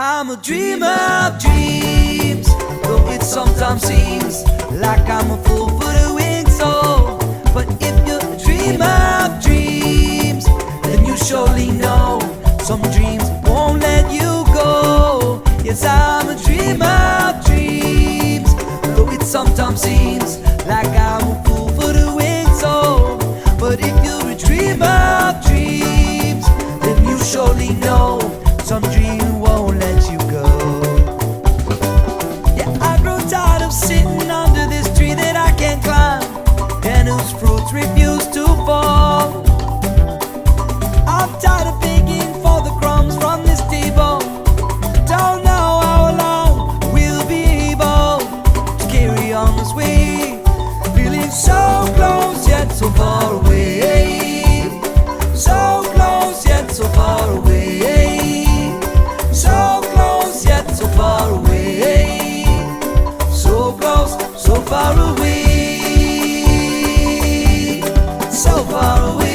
I'm a dreamer of dreams, though it sometimes seems like I'm a fool for the wings. So, but if you're a dreamer of dreams, then you surely know some dreams won't let you go. Yes, I'm a dreamer of dreams, though it sometimes seems like I'm a fool for the wings. So, but if you're a dreamer of dreams, then you surely know some dream won't let you go. Yeah, I grow tired of sitting under this tree that I can't climb, and whose fruits refuse to fall. I'm tired of begging for the crumbs from this table. Don't know how long we'll be able to carry on this way, feeling so close yet so far away. So close yet so far away. So close yet so far away. So close, so far away. So far away.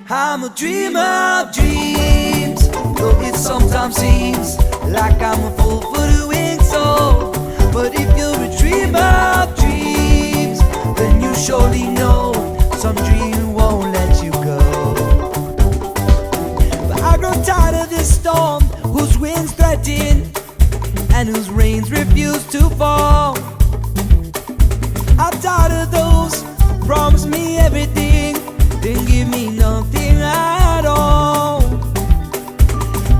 I'm a dreamer of dreams, though it sometimes seems like I'm a fool for the wings. So, but if you're a dreamer of dreams, then you surely know some dream won't let you go. But I grow tired of this storm, whose winds threaten and whose rains refuse to fall. I'm tired of those who promise me everything, then give me nothing at all.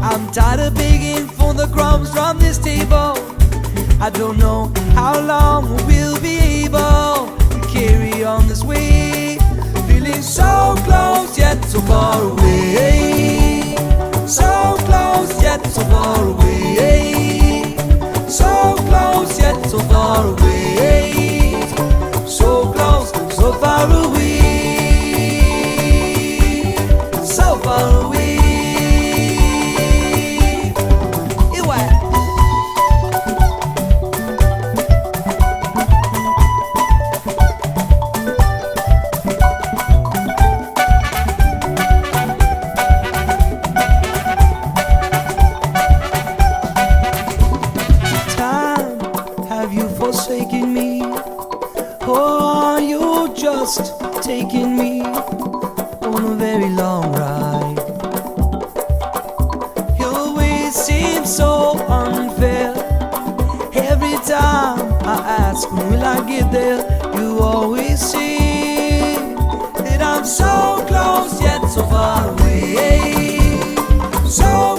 I'm tired of begging for the crumbs from this table. I don't know how long we'll be able to carry on this way, feeling so close yet so far away. So close yet so far away. So close yet so far away. So close, so far away. So far away. Time, have you forsaken me, or are you just taking me on a very long ride? Your ways seem so unfair. Every time I ask when will I get there, you always say that I'm so close yet so far away. So